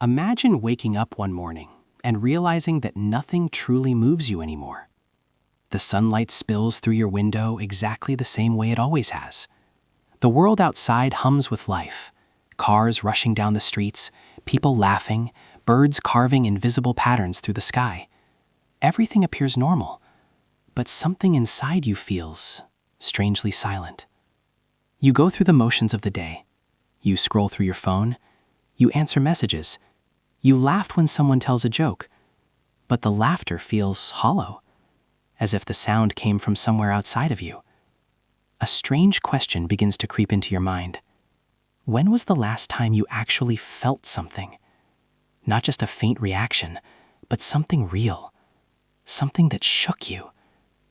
Imagine waking up one morning and realizing that nothing truly moves you anymore. The sunlight spills through your window exactly the same way it always has. The world outside hums with life. Cars rushing down the streets, people laughing, birds carving invisible patterns through the sky. Everything appears normal, but something inside you feels strangely silent. You go through the motions of the day. You scroll through your phone. You answer messages. You laugh when someone tells a joke. But the laughter feels hollow, as if the sound came from somewhere outside of you. A strange question begins to creep into your mind. When was the last time you actually felt something? Not just a faint reaction, but something real. Something that shook you.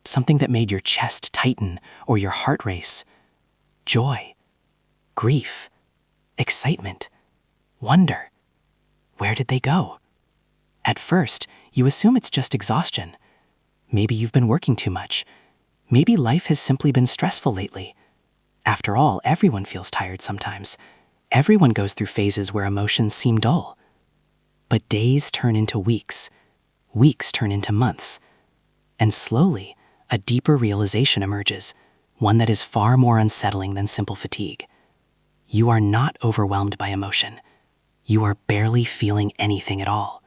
Something that made your chest tighten or your heart race. Joy, grief, excitement, wonder. Where did they go? At first, you assume it's just exhaustion. Maybe you've been working too much. Maybe life has simply been stressful lately. After all, everyone feels tired sometimes. Everyone goes through phases where emotions seem dull. But days turn into weeks. Weeks turn into months. And slowly, a deeper realization emerges, one that is far more unsettling than simple fatigue. You are not overwhelmed by emotion. You are barely feeling anything at all.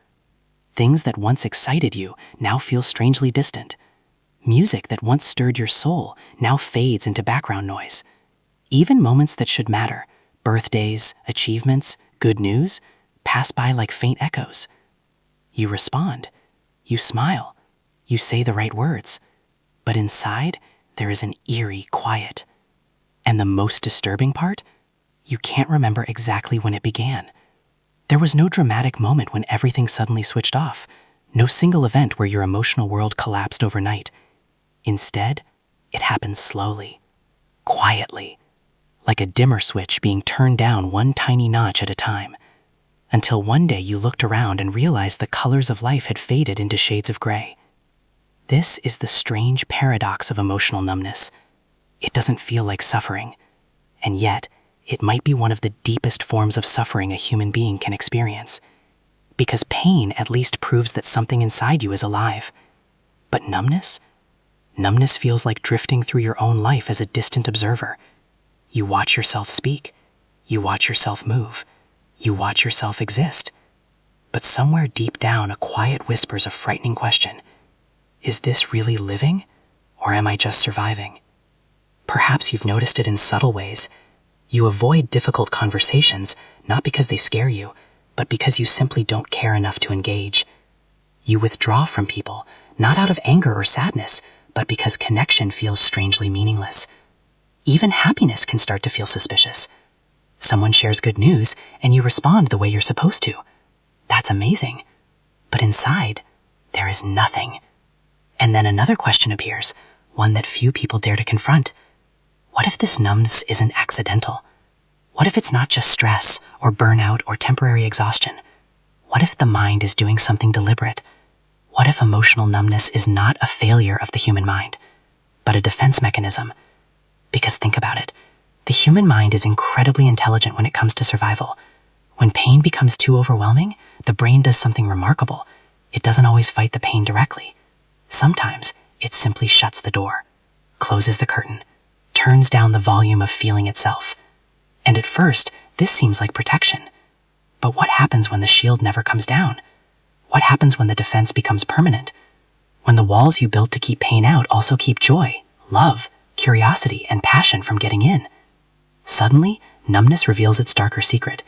Things that once excited you now feel strangely distant. Music that once stirred your soul now fades into background noise. Even moments that should matter, birthdays, achievements, good news, pass by like faint echoes. You respond. You smile. You say the right words. But inside, there is an eerie quiet. And the most disturbing part? You can't remember exactly when it began. There was no dramatic moment when everything suddenly switched off. No single event where your emotional world collapsed overnight. Instead, it happened slowly, quietly, like a dimmer switch being turned down one tiny notch at a time. Until one day you looked around and realized the colors of life had faded into shades of gray. This is the strange paradox of emotional numbness. It doesn't feel like suffering, and yet it might be one of the deepest forms of suffering a human being can experience. Because pain at least proves that something inside you is alive. But numbness? Numbness feels like drifting through your own life as a distant observer. You watch yourself speak. You watch yourself move. You watch yourself exist. But somewhere deep down, a quiet whispers a frightening question. Is this really living, or am I just surviving? Perhaps you've noticed it in subtle ways. You avoid difficult conversations, not because they scare you, but because you simply don't care enough to engage. You withdraw from people, not out of anger or sadness, but because connection feels strangely meaningless. Even happiness can start to feel suspicious. Someone shares good news, and you respond the way you're supposed to. That's amazing. But inside, there is nothing. And then another question appears, one that few people dare to confront. What if this numbness isn't accidental? What if it's not just stress or burnout or temporary exhaustion? What if the mind is doing something deliberate? What if emotional numbness is not a failure of the human mind, but a defense mechanism? Because think about it. The human mind is incredibly intelligent when it comes to survival. When pain becomes too overwhelming, the brain does something remarkable. It doesn't always fight the pain directly. Sometimes it simply shuts the door, closes the curtain, turns down the volume of feeling itself. And at first, this seems like protection. But what happens when the shield never comes down? What happens when the defense becomes permanent? When the walls you built to keep pain out also keep joy, love, curiosity, and passion from getting in? Suddenly, numbness reveals its darker secret.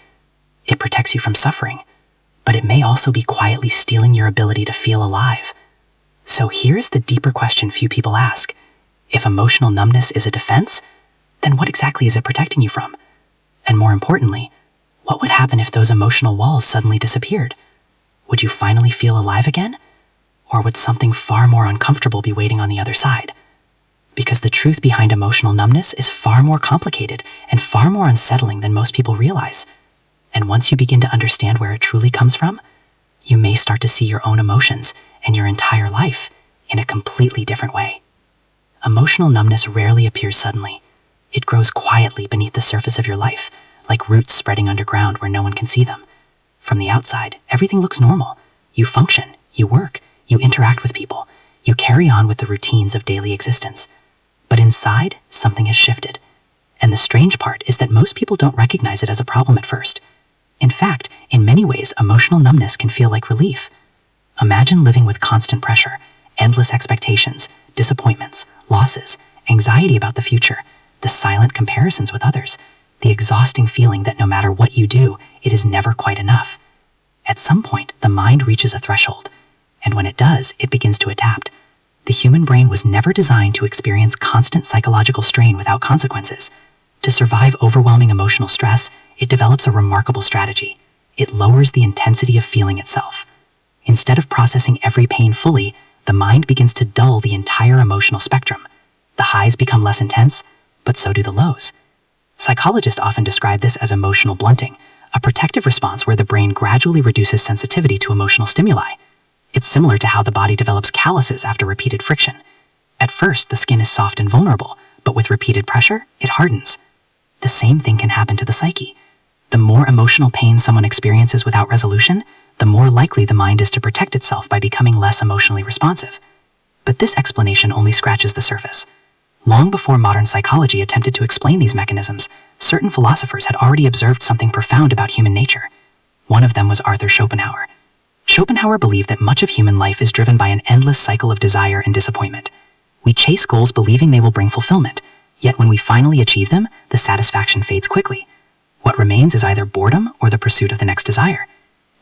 It protects you from suffering, but it may also be quietly stealing your ability to feel alive. So here's the deeper question few people ask. If emotional numbness is a defense, then what exactly is it protecting you from? And more importantly, what would happen if those emotional walls suddenly disappeared? Would you finally feel alive again? Or would something far more uncomfortable be waiting on the other side? Because the truth behind emotional numbness is far more complicated and far more unsettling than most people realize. And once you begin to understand where it truly comes from, you may start to see your own emotions and your entire life in a completely different way. Emotional numbness rarely appears suddenly. It grows quietly beneath the surface of your life, like roots spreading underground where no one can see them. From the outside, everything looks normal. You function, you work, you interact with people, you carry on with the routines of daily existence. But inside, something has shifted. And the strange part is that most people don't recognize it as a problem at first. In fact, in many ways, emotional numbness can feel like relief. Imagine living with constant pressure, endless expectations, disappointments, losses, anxiety about the future, the silent comparisons with others, the exhausting feeling that no matter what you do, it is never quite enough. At some point, the mind reaches a threshold, and when it does, it begins to adapt. The human brain was never designed to experience constant psychological strain without consequences. To survive overwhelming emotional stress, it develops a remarkable strategy. It lowers the intensity of feeling itself. Instead of processing every pain fully, the mind begins to dull the entire emotional spectrum. The highs become less intense, but so do the lows. Psychologists often describe this as emotional blunting, a protective response where the brain gradually reduces sensitivity to emotional stimuli. It's similar to how the body develops calluses after repeated friction. At first, the skin is soft and vulnerable, but with repeated pressure, it hardens. The same thing can happen to the psyche. The more emotional pain someone experiences without resolution, the more likely the mind is to protect itself by becoming less emotionally responsive. But this explanation only scratches the surface. Long before modern psychology attempted to explain these mechanisms, certain philosophers had already observed something profound about human nature. One of them was Arthur Schopenhauer. Schopenhauer believed that much of human life is driven by an endless cycle of desire and disappointment. We chase goals believing they will bring fulfillment, yet when we finally achieve them, the satisfaction fades quickly. What remains is either boredom or the pursuit of the next desire.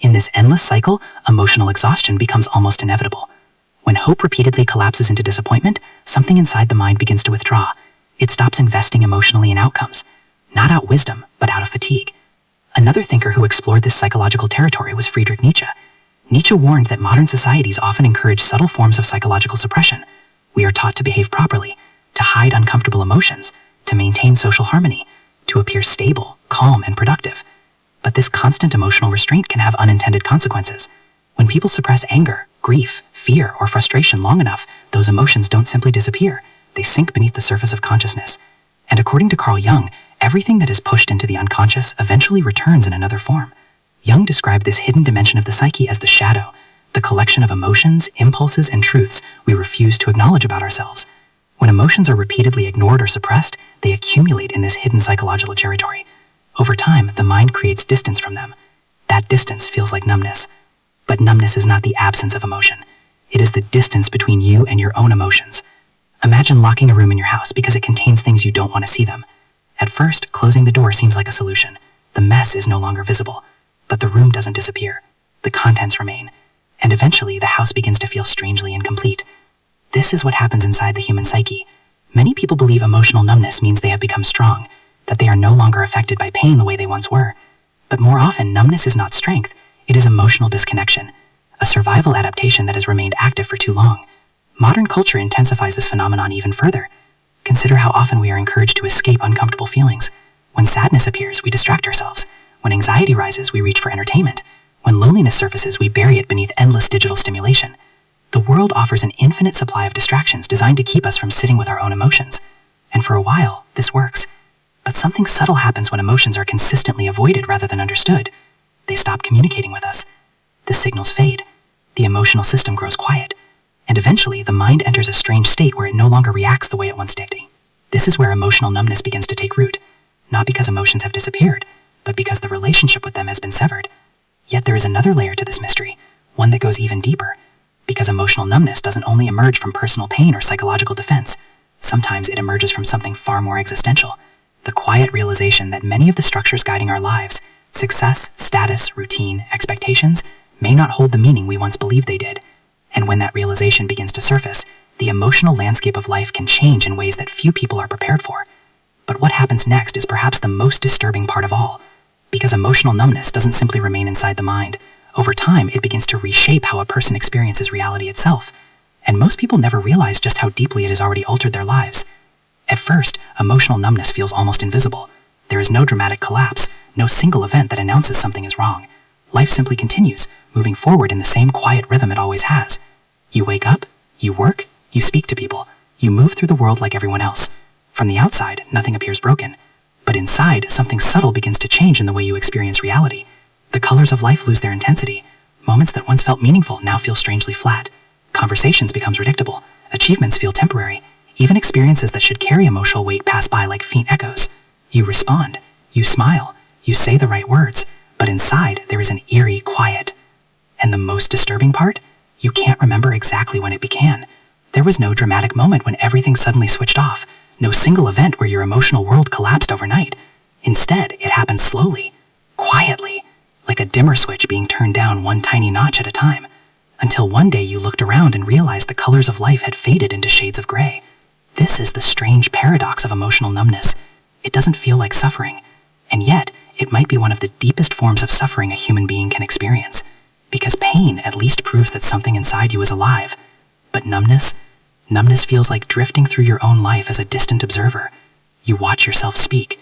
In this endless cycle, emotional exhaustion becomes almost inevitable. When hope repeatedly collapses into disappointment, something inside the mind begins to withdraw. It stops investing emotionally in outcomes, not out of wisdom, but out of fatigue. Another thinker who explored this psychological territory was Friedrich Nietzsche. Nietzsche warned that modern societies often encourage subtle forms of psychological suppression. We are taught to behave properly, to hide uncomfortable emotions, to maintain social harmony, to appear stable, calm, and productive. But this constant emotional restraint can have unintended consequences. When people suppress anger, grief, fear, or frustration long enough, those emotions don't simply disappear. They sink beneath the surface of consciousness. And according to Carl Jung, everything that is pushed into the unconscious eventually returns in another form. Jung described this hidden dimension of the psyche as the shadow, the collection of emotions, impulses, and truths we refuse to acknowledge about ourselves. When emotions are repeatedly ignored or suppressed, they accumulate in this hidden psychological territory. Over time, the mind creates distance from them. That distance feels like numbness. But numbness is not the absence of emotion. It is the distance between you and your own emotions. Imagine locking a room in your house because it contains things you don't want to see them. At first, closing the door seems like a solution. The mess is no longer visible. But the room doesn't disappear. The contents remain. And eventually, the house begins to feel strangely incomplete. This is what happens inside the human psyche. Many people believe emotional numbness means they have become strong, that they are no longer affected by pain the way they once were. But more often, numbness is not strength. It is emotional disconnection, a survival adaptation that has remained active for too long. Modern culture intensifies this phenomenon even further. Consider how often we are encouraged to escape uncomfortable feelings. When sadness appears, we distract ourselves. When anxiety rises, we reach for entertainment. When loneliness surfaces, we bury it beneath endless digital stimulation. The world offers an infinite supply of distractions designed to keep us from sitting with our own emotions. And for a while, this works. But something subtle happens when emotions are consistently avoided rather than understood. They stop communicating with us. The signals fade. The emotional system grows quiet. And eventually, the mind enters a strange state where it no longer reacts the way it once did. This is where emotional numbness begins to take root. Not because emotions have disappeared, but because the relationship with them has been severed. Yet there is another layer to this mystery, one that goes even deeper. Because emotional numbness doesn't only emerge from personal pain or psychological defense. Sometimes it emerges from something far more existential. The quiet realization that many of the structures guiding our lives, success, status, routine, expectations, may not hold the meaning we once believed they did. And when that realization begins to surface, the emotional landscape of life can change in ways that few people are prepared for. But what happens next is perhaps the most disturbing part of all. Because emotional numbness doesn't simply remain inside the mind. Over time, it begins to reshape how a person experiences reality itself. And most people never realize just how deeply it has already altered their lives. At first, emotional numbness feels almost invisible. There is no dramatic collapse, no single event that announces something is wrong. Life simply continues, moving forward in the same quiet rhythm it always has. You wake up, you work, you speak to people, you move through the world like everyone else. From the outside, nothing appears broken. But inside, something subtle begins to change in the way you experience reality. The colors of life lose their intensity. Moments that once felt meaningful now feel strangely flat. Conversations become predictable. Achievements feel temporary. Even experiences that should carry emotional weight pass by like faint echoes. You respond. You smile. You say the right words. But inside, there is an eerie quiet. And the most disturbing part? You can't remember exactly when it began. There was no dramatic moment when everything suddenly switched off. No single event where your emotional world collapsed overnight. Instead, it happened slowly, quietly, like a dimmer switch being turned down one tiny notch at a time, until one day you looked around and realized the colors of life had faded into shades of gray. This is the strange paradox of emotional numbness. It doesn't feel like suffering, and yet it might be one of the deepest forms of suffering a human being can experience, because pain at least proves that something inside you is alive. But numbness feels like drifting through your own life as a distant observer. You watch yourself speak,